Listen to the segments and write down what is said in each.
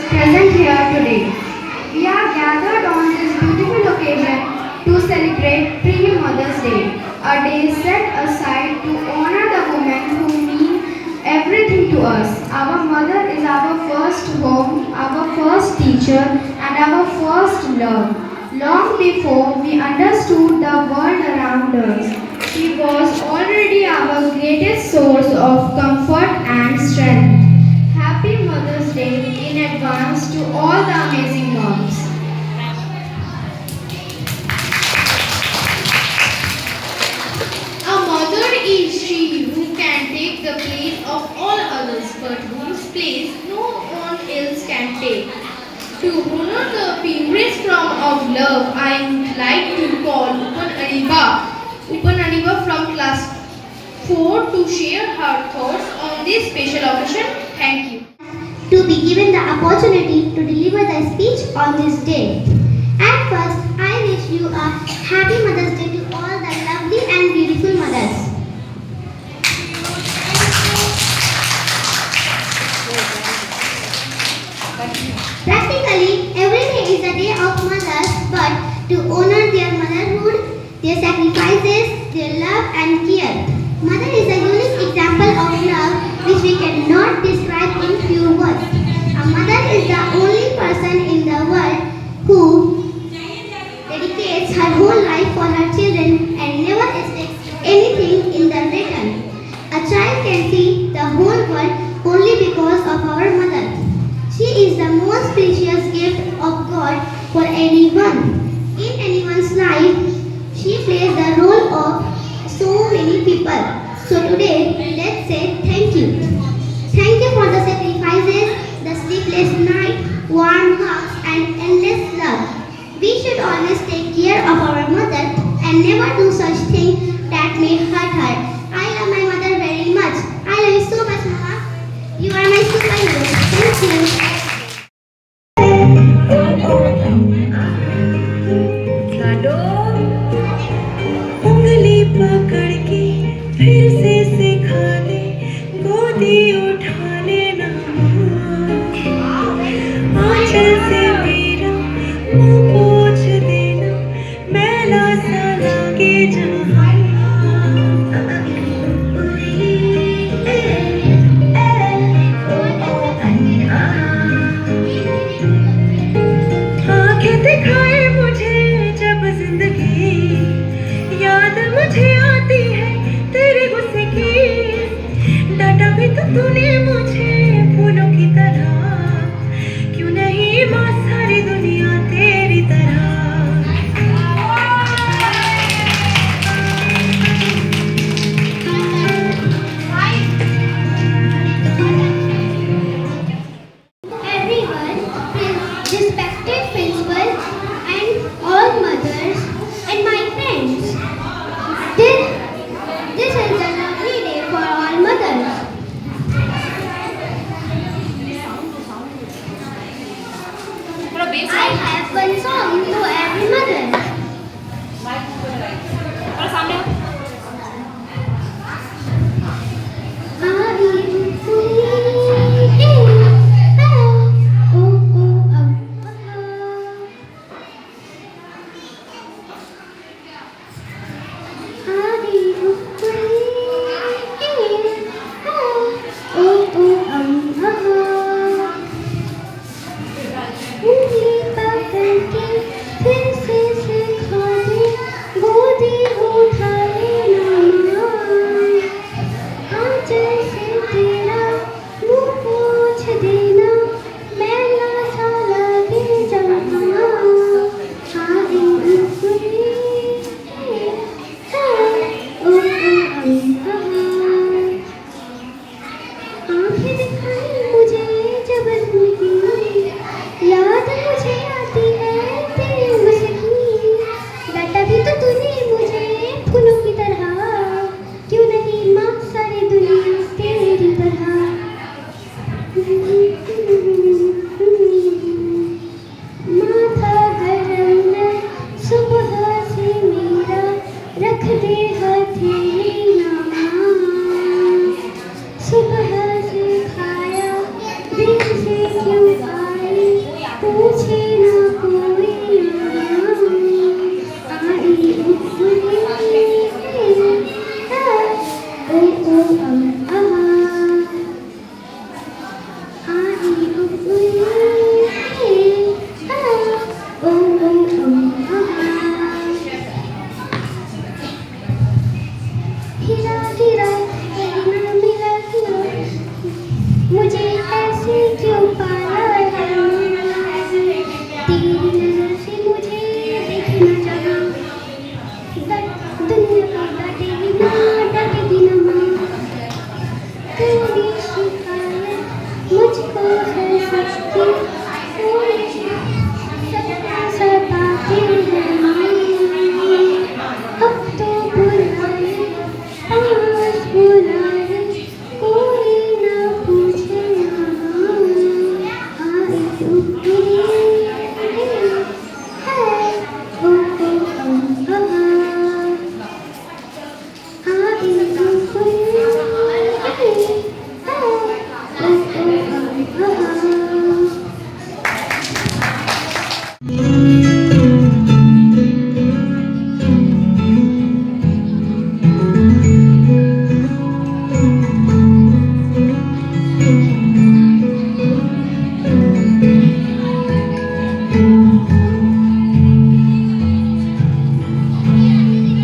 present here today. We are gathered on this beautiful occasion to celebrate Pre-Mother's Day, a day set aside to honor the women who mean everything to us. Our mother is our first home, our first teacher, and our first love. Long before we understood the world around us, she was already our greatest source of comfort and strength. Happy Mother's Day in advance to all the amazing moms. A mother is she who can take the place of all others, but whose place no one else can take. To honor the purest form of love, I would like to call Upan Aniba from class 4 to share her thoughts on this special occasion. Thank you. To be given the opportunity to deliver the speech on this day. At first, I wish you a happy Mother's Day to all the lovely and beautiful mothers. Practically, every day is a day of mothers, but to honor their motherhood, their sacrifices, their love and care. Mother is a unique example of love which we cannot describe in few words. A mother is the only person in the world who dedicates her whole life for her children and never expects anything in the return. A child can see the whole world only because of our mother. She is the most precious gift of God for anyone. In anyone's life, she plays the role of so many people. So today, let's say thank you. Thank you for the sacrifices, the sleepless night, warm hugs and endless love. We should always take care of our mother and never do such things that may hurt her. I love my mother very much. I love you so much, Mama. You are my superhero. Thank you. उंगली पकड़ के फिर से सिखा दे गोदी उठा लेना आंचल से मेरा मुंह पोंछ देना मैला सा लगे जहाँ आंखें दिखाए मुझे जब जिंदगी याद मुझे आती है तेरे गुस्से की डांटा भी तो तूने मुझे फूलों की तरह क्यों नहीं माँ सारी दुनिया तेरी तरह Everyone, respected principal and all mothers and my friends. This is a lovely day for all mothers. I have one song to every mother. फिर से सिखा दे गोदी उठा से मुझे देखना चाहा, दुनिया डांटेगी ना माँ, तेरी शिकायत मुझको है सबकी, सपना सताते हैं अब तो बुलाए पास बुलाए कोई ना पूछे आए उपरी है ओ आए उपरी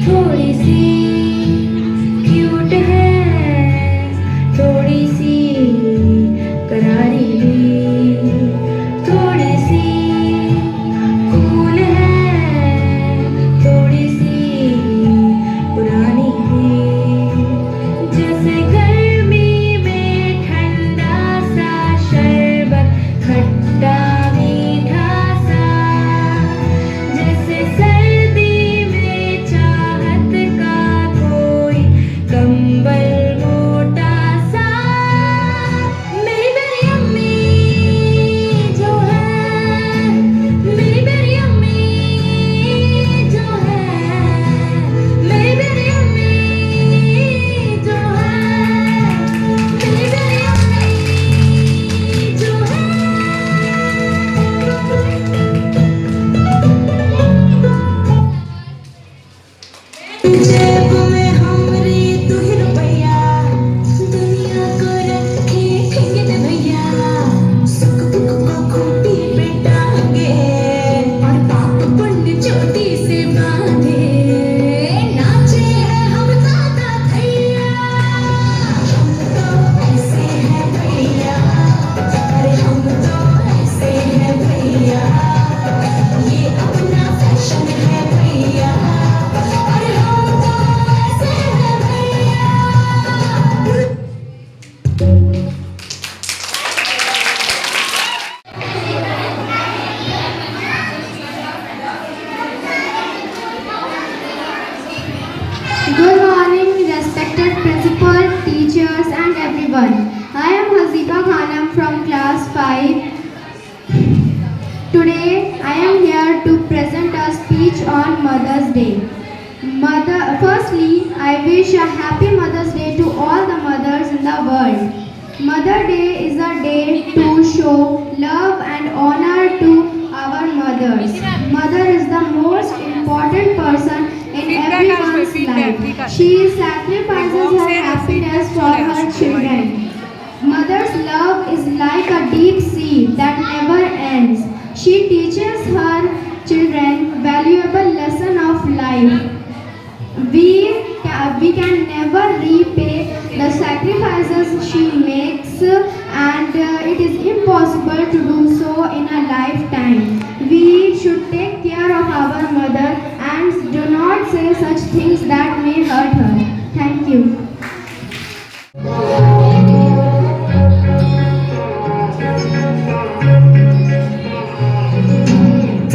थोड़ी सी क्यूट है, थोड़ी सी करारी भी, थोड़ी सी कूल है, थोड़ी सी पुरानी भी, जैसे गर्मी में ठंडा सा शरबत खट्टा मीठा सा, जैसे सर्दी में चाहत का कोई कंबल मोटा सा, मेरी मेरी अम्मी जो है, मेरी मेरी अम्मी जो है, मेरी मेरी अम्मी जो है, मेरी मेरी अम्मी जो है। जेब में हमरे तू ही रुपया, दुनिया को रखे ठेंगे दे भैया, सुख दुख को खूंटी पे टांगे और पाप पुण्य चोटी से बांधे, नाचे हैं हम दादा भैया, हम तो ऐसे हैं भैया, अरे हम तो ऐसे हैं भैया, ये अपना फैशन है भैया, अरे हम तो ऐसे हैं भैया। Good morning, respected principal, teachers and everyone. I am Haziba Khanam from class 5. Today I am here to present a speech on Mother's Day. Firstly, I wish a happy Mother's Day to all the mothers in the world. Mother Day is a day to show love and honor to our mothers. Mother is the most important person in everyone's life. She sacrifices her happiness for her children. Mother's love is like a deep sea that never ends. She teaches her children valuable lesson of life. We can never repay the sacrifices she makes, and it is impossible to do so in a lifetime. We should take care of our mother and do not say such things that may hurt her. Thank you.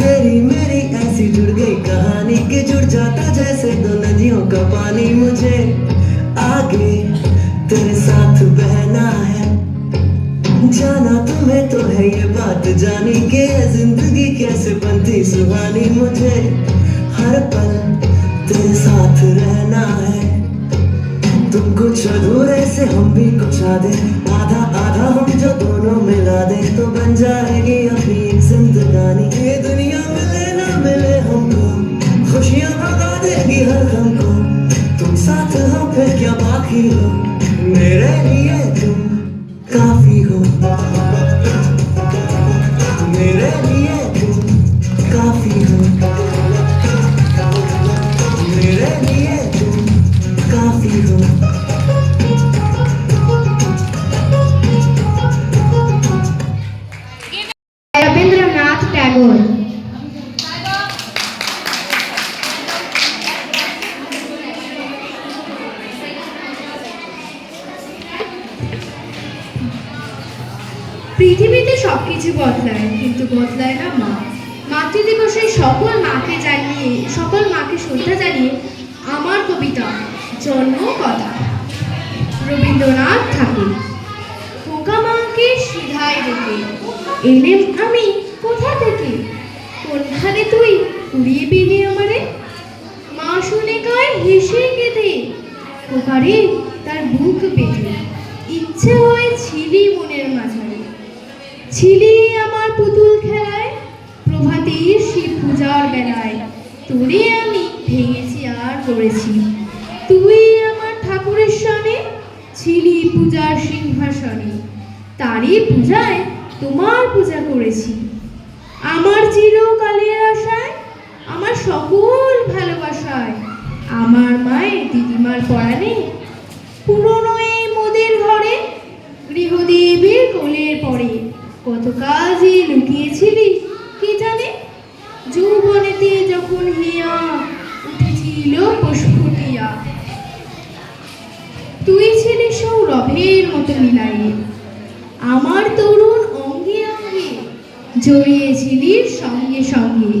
तेरी मेरी ऐसी जुड़ गई कहानी कि जुड़ जाता जैसे दो नदियों का पानी, मुझे आगे तेरे साथ बहना है, जाना तुम्हें तो है ये बात जानी कि ये जिंदगी कैसे बनती सुहानी, मुझे हर पल तेरे साथ रहना है, तुम कुछ अधूरे से हम भी कुछ आधे, आधा आधा हम जो दोनों मिला दे तो बन जाएगी अपनी एक जिंदगानी, ये दुनिया मिले ना मिले हमको खुशियाँ भगा देगी हर गम को, तुम साथ हो फिर क्या बाकी हो, मेरे लिए तुम काफी हो, मेरे लिए तुम काफी हो, मेरे लिए तुम काफी हो। Rabindranath Tagore. সব কিছু বদলায়, কিন্তু বদলায় না মা। মাতৃদিবসে সকল মাকে শ্রদ্ধা জানিয়ে আমার কবিতা জন্ম কথা। রবীন্দ্রনাথ ঠাকুর। পোকা মাকে সিধাই রেখে এলেম আমি কোথা থেকে, কোনখানে তুই উড়িয়ে পেলি আমারে। মা শুনে কয় হেসে কেঁদে, পোকারে তার বুক পেতে, ইচ্ছে হয়েছিলি মনের মাঝারে। ছিলি আমার পুতুল খেলায়, প্রভাতের শিব পূজার বেলায়, তোরে আমি ভেঙেছি আর করেছি। তুই আমার ঠাকুরের সনে, ছিলি পূজার সিংহাসনে, তারই পূজায় তোমার পূজা করেছি। আমার চিরকালের আশায়, আমার সকল ভালোবাসায়, আমার মায়ের দিদিমার পরাণে, পুরনো এই মোদের ঘরে, গৃহদেবীর কোলের পরে, কত কাজে লুকিয়েছিলি কি জানে। যৌবনেতে যখন হিয়া উঠেছিল পুষ্পটিয়া, তুই ছিলি সৌরভের মতো মিলাইয়ে, আমার তরুণ অঙ্গে অঙ্গে জড়িয়েছিলি সঙ্গে সঙ্গে,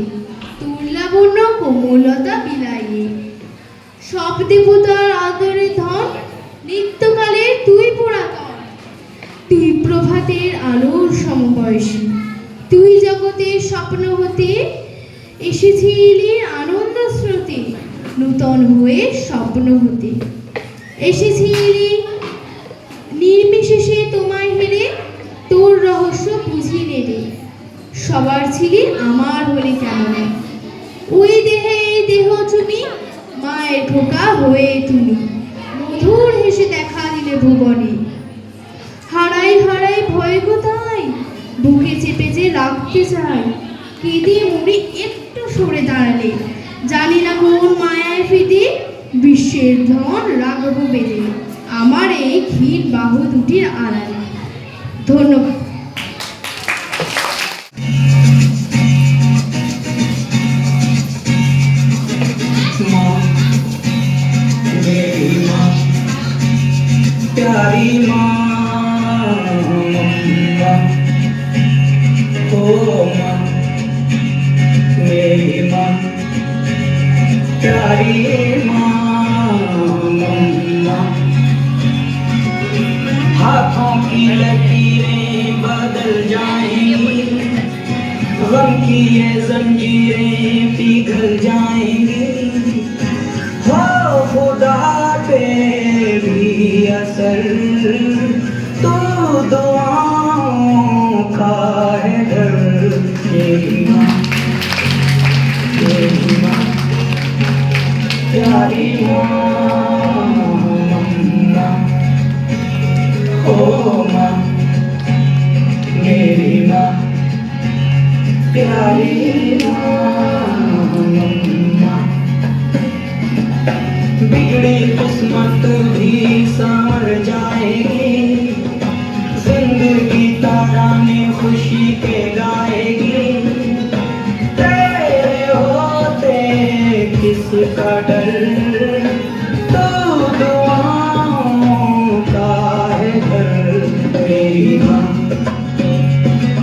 তোর লাবণ্য কোমলতা বিলাইয়ে। সব দেবতার আদরে ধন, নিত্যকালের তুই পুরাতন, তুই প্রভাতের আলোর সমবয়সী, তুই জগতের স্বপ্ন হতে এসেছিলি আনন্দ স্রোতে, নূতন হয়ে স্বপ্ন হতে এসেছিলি নির্বিশেষে তোমায় হেরে, তোর রহস্য বুঝি নেড়ে, সবার ছিলি আমার হলে কেমন। ওই দেহে এই দেহ চুমি, মায়ের খোকা হয়ে তুমি, মধুর হেসে দেখা দিলে ভুবনে। হারাই হারাই ভয় কোথায়, বুকে চেপে যে রাখতে চাই, কেঁদে মরি একটু সরে দাঁড়ালে, জানি না কোন মায়ায় ফিরে, বিশ্বের ধন রাখবো বেঁধে আমার এই ক্ষীণ বাহু দুটির আড়ালে। ধন্যবাদ। प्यारी माँ, ओ माँ, मेरी माँ, प्यारी माँ, हाथों की लकीरें बदल जाएंगी, गम की ये जंजीरें पिघल जाएंगी, हो खुदा पे भी असर तो दुआओं का है घर। मेरी माँ, मेरी माँ, प्यारी माँ, ओ माँ, मेरी माँ, प्यारी माँ, बिगड़ी किस्मत भी संवर जाएगी, जिंदगी ताराने खुशी के गाएगी, तेरे होते किसका डर, तो दुआओं का है घर। मेरी माँ,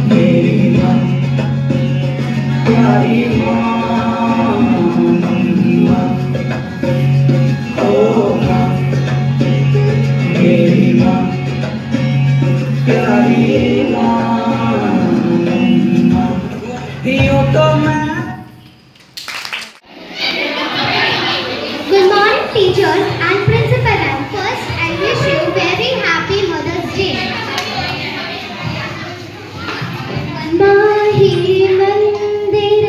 मेरी माँ, प्यारी माँ, Good morning, teachers and principal ma'am. First, I wish you very happy Mother's Day. माही मंदिर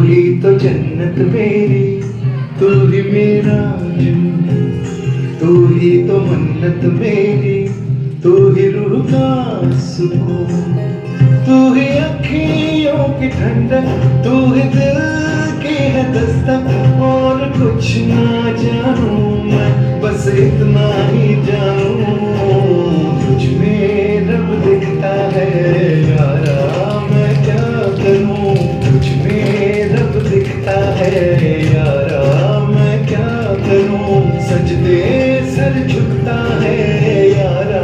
ही तो जन्नत मेरी, तू ही मेरा जन्नत, तू ही तो मन्नत मेरी, तू ही रूह का सुकून, तू ही अखियों की ठंडक, तू ही दिल की है दस्तक। और कुछ ना जानूं मैं, बस इतना ही जानूं, तुझ में रब दिखता है यारा, मैं क्या करूं। तुझ में रब दिखता है यारा, मैं क्या करूं। सजदे सर झुकता है यारा,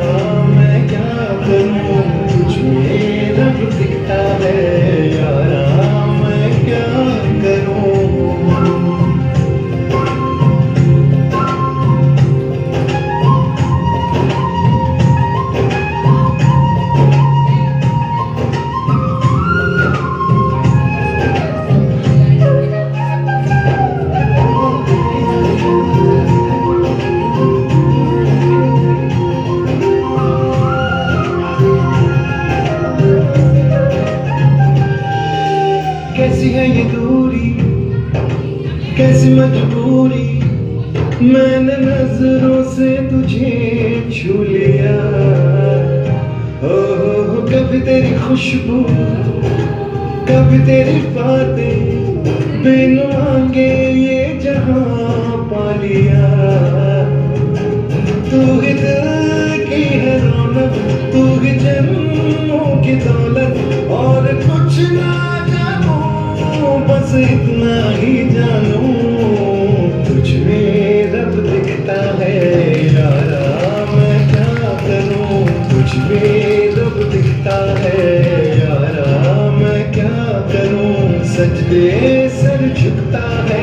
मैं क्या करूं। तुझ में रब दिखता है यारा, मैं क्या करूं। कैसी है ये दूरी, कैसी मजबूरी, मैंने नजरों से तुझे छू लिया। हो कभी तेरी खुशबू, कभी तेरी बातें, बिन मांगे ये जहां पा लिया। तू ही दिल की है रौनक, तू ही जन्मों की दौलत। और कुछ ना जानूं, बस इतना ही जानूं, तुझ में रब दिखता है यारा, मैं क्या करूं। तुझ में रब दिखता है यारा, मैं क्या करूं। सजदे सर झुकता है